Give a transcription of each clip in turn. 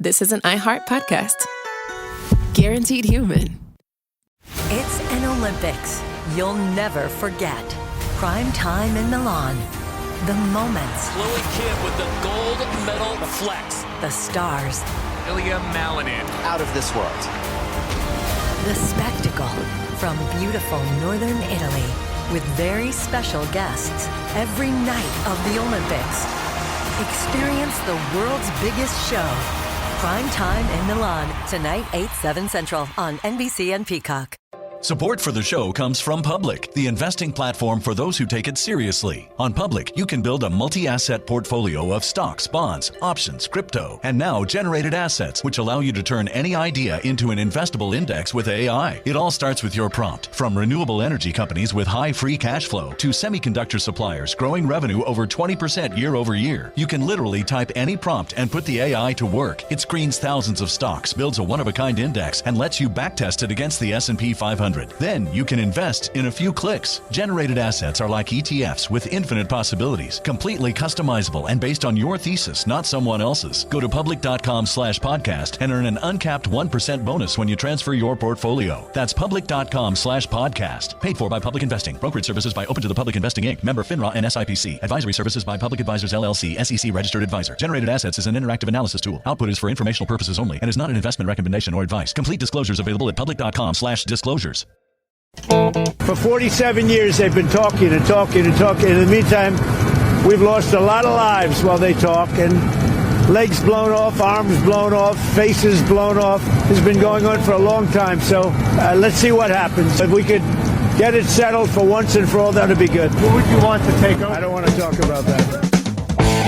this is an iHeart podcast. Guaranteed human. It's an Olympics you'll never forget. Prime time in Milan. The moments. Chloe Kim with the gold medal flex. The stars. Ilya Malinin. Out of this world. The spectacle from beautiful northern Italy with very special guests every night of the Olympics. Experience the world's biggest show. Prime time in Milan. Tonight, 8/7 Central on NBC and Peacock. Support for the show comes from Public, the investing platform for those who take it seriously. On Public, you can build a multi-asset portfolio of stocks, bonds, options, crypto, and now generated assets, which allow you to turn any idea into an investable index with AI. It all starts with your prompt. From renewable energy companies with high free cash flow to semiconductor suppliers growing revenue over 20% year over year, you can literally type any prompt and put the AI to work. It screens thousands of stocks, builds a one-of-a-kind index, and lets you backtest it against the S&P 500. Then you can invest in a few clicks. Generated assets are like ETFs with infinite possibilities, completely customizable and based on your thesis, not someone else's. Go to public.com/podcast and earn an uncapped 1% bonus when you transfer your portfolio. That's public.com/podcast. Paid for by Public Investing. Brokerage services by Open to the Public Investing Inc. Member FINRA and SIPC. Advisory services by Public Advisors LLC, SEC registered advisor. Generated assets is an interactive analysis tool. Output is for informational purposes only and is not an investment recommendation or advice. Complete disclosures available at public.com/disclosures. For 47 years, they've been talking and talking and talking. In the meantime, we've lost a lot of lives while they talk, and legs blown off, arms blown off, faces blown off. It's been going on for a long time, so let's see what happens. If we could get it settled for once and for all, that would be good. Who would you want to take over? I don't want to talk about that.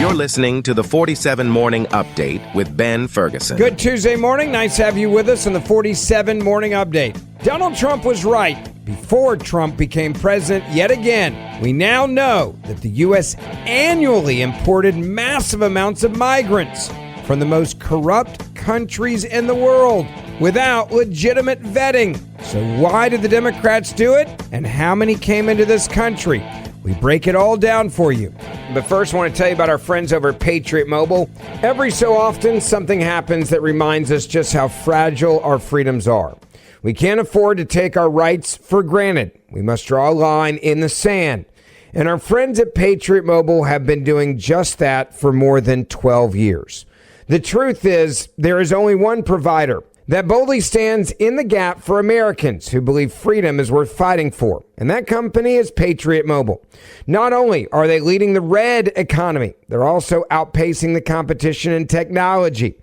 You're listening to the 47 Morning Update with Ben Ferguson. Good Tuesday morning. Nice to have you with us on the 47 Morning Update. Donald Trump was right. Before Trump became president yet again, we now know that the U.S. annually imported massive amounts of migrants from the most corrupt countries in the world without legitimate vetting. So why did the Democrats do it? And how many came into this country? We break it all down for you. But first, I want to tell you about our friends over at Patriot Mobile. Every so often, something happens that reminds us just how fragile our freedoms are. We can't afford to take our rights for granted. We must draw a line in the sand. And our friends at Patriot Mobile have been doing just that for more than 12 years. The truth is, there is only one provider that boldly stands in the gap for Americans who believe freedom is worth fighting for. And that company is Patriot Mobile. Not only are they leading the red economy, they're also outpacing the competition in technology.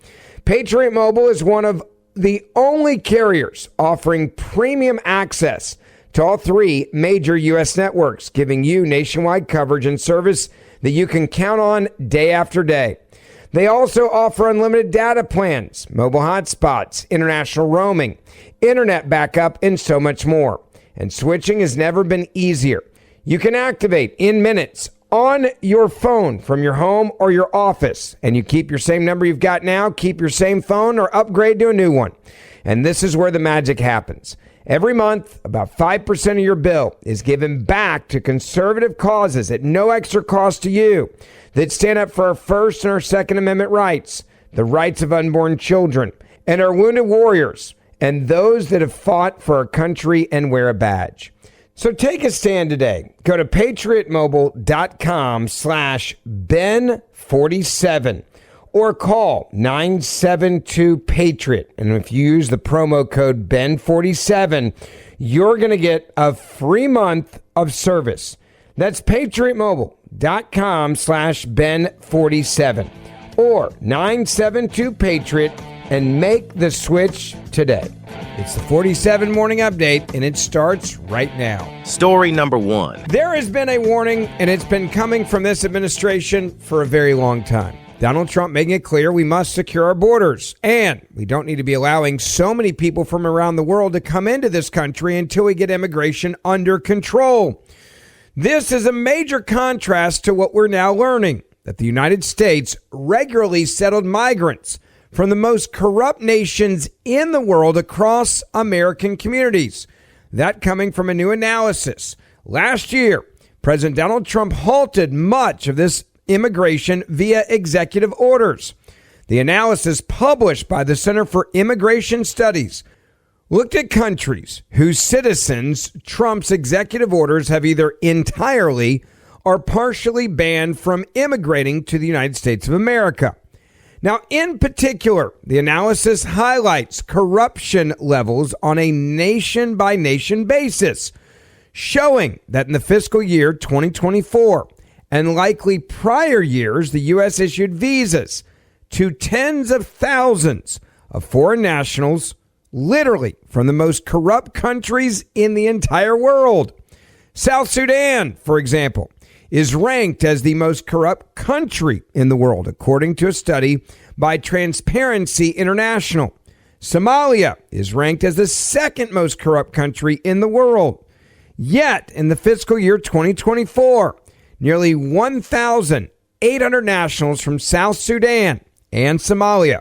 Patriot Mobile is one of the only carriers offering premium access to all three major U.S. networks, giving you nationwide coverage and service that you can count on day after day. They also offer unlimited data plans, mobile hotspots, international roaming, internet backup, and so much more. And switching has never been easier. You can activate in minutes on your phone from your home or your office, and you keep your same number you've got now, keep your same phone, or upgrade to a new one. And this is where the magic happens. Every month, about 5% of your bill is given back to conservative causes at no extra cost to you that stand up for our First and our Second Amendment rights, the rights of unborn children, and our wounded warriors, and those that have fought for our country and wear a badge. So take a stand today. Go to patriotmobile.com/Ben47 or call 972-PATRIOT. And if you use the promo code Ben47, you're going to get a free month of service. That's patriotmobile.com/Ben47 or 972-PATRIOT and make the switch today. It's the 47 Morning Update, and it starts right now. Story number one. There has been a warning, and it's been coming from this administration for a very long time. Donald Trump making it clear we must secure our borders, and we don't need to be allowing so many people from around the world to come into this country until we get immigration under control. This is a major contrast to what we're now learning, that the United States regularly settled migrants from the most corrupt nations in the world across American communities. That coming from a new analysis. Last year, President Donald Trump halted much of this immigration via executive orders. The analysis published by the Center for Immigration Studies looked at countries whose citizens Trump's executive orders have either entirely or partially banned from immigrating to the United States of America. Now, in particular, the analysis highlights corruption levels on a nation-by-nation basis, showing that in the fiscal year 2024 and likely prior years, the U.S. issued visas to tens of thousands of foreign nationals, literally from the most corrupt countries in the entire world. South Sudan, for example, is ranked as the most corrupt country in the world, according to a study by Transparency International. Somalia is ranked as the second most corrupt country in the world. Yet, in the fiscal year 2024, nearly 1,800 nationals from South Sudan and Somalia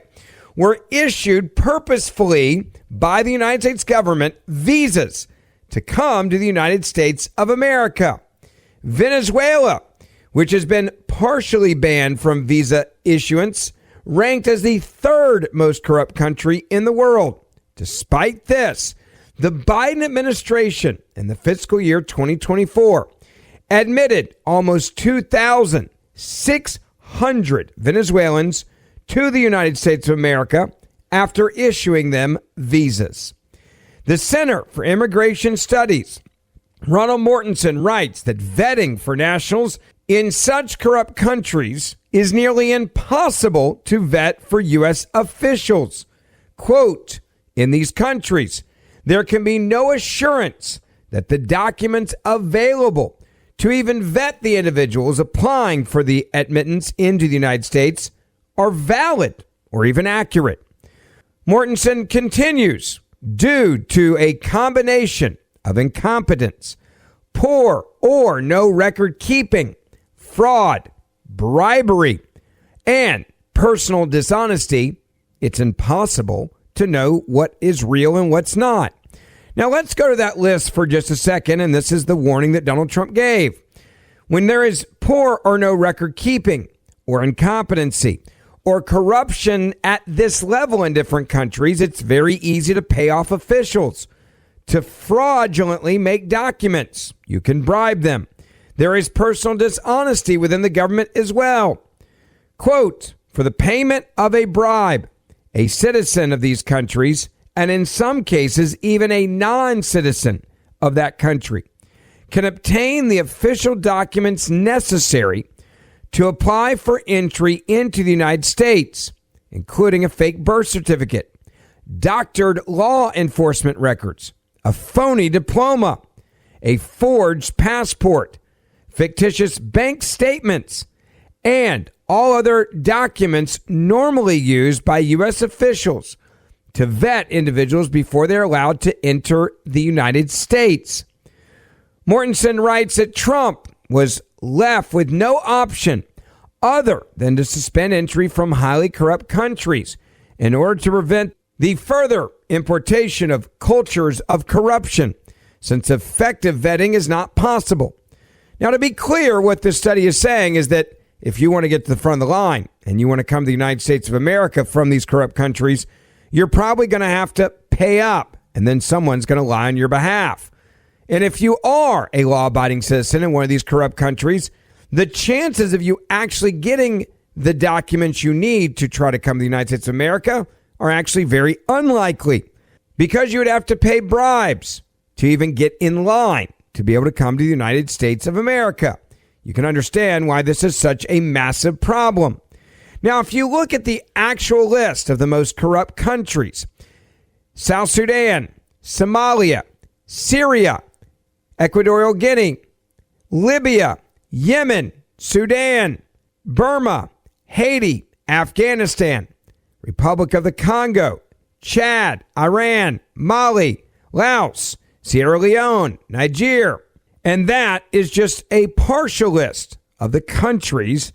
were issued purposefully by the United States government visas to come to the United States of America. Venezuela, which has been partially banned from visa issuance, ranked as the third most corrupt country in the world. Despite this, the Biden administration in the fiscal year 2024 admitted almost 2,600 Venezuelans to the United States of America after issuing them visas. The Center for Immigration Studies, Ronald Mortensen, writes that vetting for nationals in such corrupt countries is nearly impossible to vet for U.S. officials. Quote, in these countries, there can be no assurance that the documents available to even vet the individuals applying for the admittance into the United States are valid or even accurate. Mortensen continues, due to a combination of incompetence, poor or no record keeping, fraud, bribery, and personal dishonesty, it's impossible to know what is real and what's not. Now let's go to that list for just a second, and this is the warning that Donald Trump gave. When there is poor or no record keeping, or incompetency, or corruption at this level in different countries, it's very easy to pay off officials, to fraudulently make documents. You can bribe them. There is personal dishonesty within the government as well. Quote, for the payment of a bribe, a citizen of these countries, and in some cases, even a non-citizen of that country, can obtain the official documents necessary to apply for entry into the United States, including a fake birth certificate, doctored law enforcement records, a phony diploma, a forged passport, fictitious bank statements, and all other documents normally used by U.S. officials to vet individuals before they're allowed to enter the United States. Mortensen writes that Trump was left with no option other than to suspend entry from highly corrupt countries in order to prevent the further importation of cultures of corruption, since effective vetting is not possible. Now, to be clear, what this study is saying is that if you want to get to the front of the line and you want to come to the United States of America from these corrupt countries, you're probably going to have to pay up, and then someone's going to lie on your behalf. And if you are a law-abiding citizen in one of these corrupt countries, the chances of you actually getting the documents you need to try to come to the United States of America are actually very unlikely, because you would have to pay bribes to even get in line to be able to come to the United States of America. You can understand why this is such a massive problem. Now, if you look at the actual list of the most corrupt countries, South Sudan, Somalia, Syria, Equatorial Guinea, Libya, Yemen, Sudan, Burma, Haiti, Afghanistan, Republic of the Congo, Chad, Iran, Mali, Laos, Sierra Leone, Niger. And that is just a partial list of the countries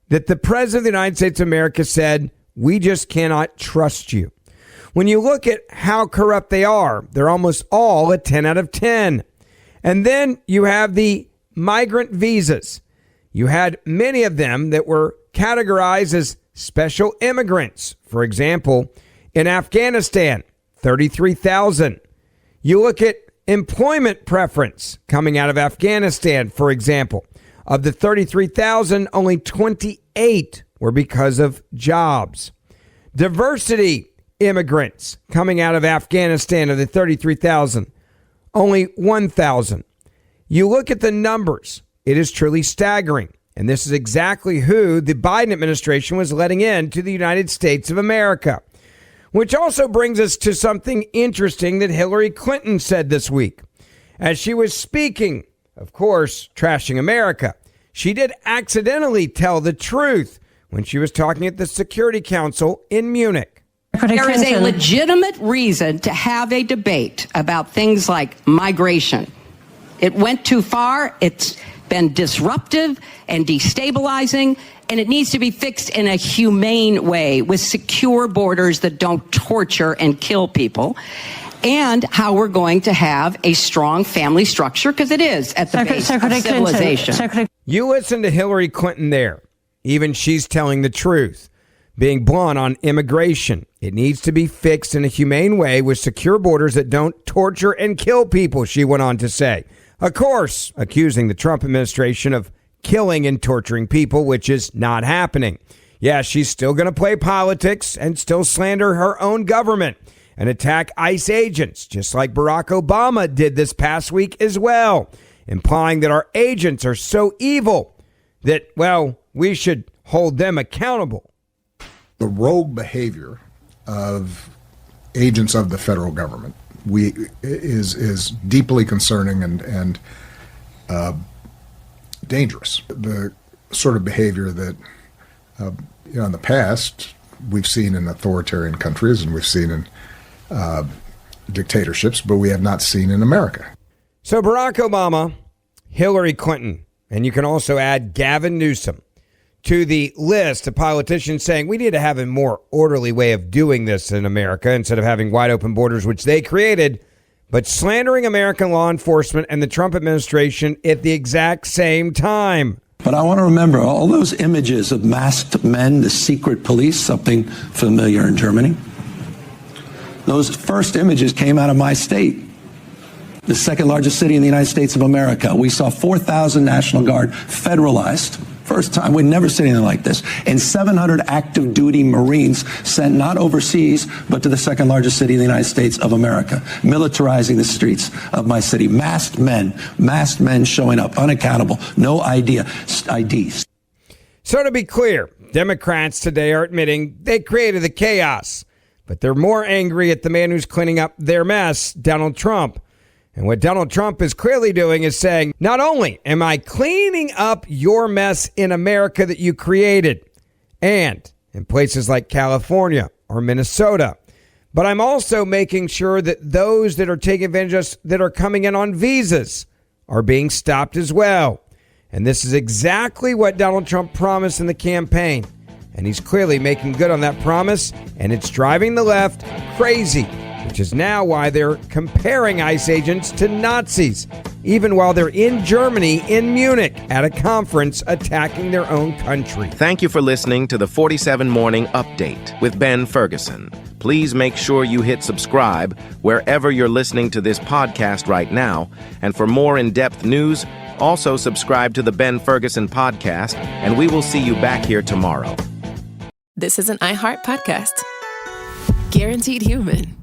that the President of the United States of America said, we just cannot trust you. When you look at how corrupt they are, they're almost all a 10 out of 10. And then you have the migrant visas. You had many of them that were categorized as special immigrants. For example, in Afghanistan, 33,000. You look at employment preference coming out of Afghanistan, for example. Of the 33,000, only 28 were because of jobs. Diversity immigrants coming out of Afghanistan, of the 33,000, only 1,000. You look at the numbers, it is truly staggering. And this is exactly who the Biden administration was letting into the United States of America. Which also brings us to something interesting that Hillary Clinton said this week. As she was speaking, of course, trashing America, she did accidentally tell the truth when she was talking at the Security Council in Munich. There is a legitimate reason to have a debate about things like migration. It went too far. It's been disruptive and destabilizing, and it needs to be fixed in a humane way with secure borders that don't torture and kill people, and how we're going to have a strong family structure, because it is at the base of civilization. You listen to Hillary Clinton there. Even she's telling the truth. Being blunt on immigration, it needs to be fixed in a humane way with secure borders that don't torture and kill people, she went on to say. Of course, accusing the Trump administration of killing and torturing people, which is not happening. Yeah, she's still going to play politics and still slander her own government and attack ICE agents, just like Barack Obama did this past week as well, implying that our agents are so evil that, well, we should hold them accountable. The rogue behavior of agents of the federal government is deeply concerning and dangerous. The sort of behavior that in the past we've seen in authoritarian countries and we've seen in dictatorships, but we have not seen in America. So Barack Obama, Hillary Clinton, and you can also add Gavin Newsom to the list of politicians saying we need to have a more orderly way of doing this in America instead of having wide open borders, which they created, but slandering American law enforcement and the Trump administration at the exact same time. But I want to remember all those images of masked men, the secret police, something familiar in Germany. Those first images came out of my state, the second largest city in the United States of America. We saw 4,000 National Guard federalized. First time, we'd never seen anything like this. And 700 active duty Marines sent not overseas, but to the second largest city in the United States of America, militarizing the streets of my city. Masked men showing up, unaccountable, no IDs. So to be clear, Democrats today are admitting they created the chaos, but they're more angry at the man who's cleaning up their mess, Donald Trump. And what Donald Trump is clearly doing is saying, not only am I cleaning up your mess in America that you created, and in places like California or Minnesota, but I'm also making sure that those that are taking advantage of us that are coming in on visas are being stopped as well. And this is exactly what Donald Trump promised in the campaign. And he's clearly making good on that promise, and it's driving the left crazy, which is now why they're comparing ICE agents to Nazis, even while they're in Germany, in Munich, at a conference attacking their own country. Thank you for listening to the 47 Morning Update with Ben Ferguson. Please make sure you hit subscribe wherever you're listening to this podcast right now. And for more in-depth news, also subscribe to the Ben Ferguson Podcast, and we will see you back here tomorrow. This is an iHeart podcast. Guaranteed human.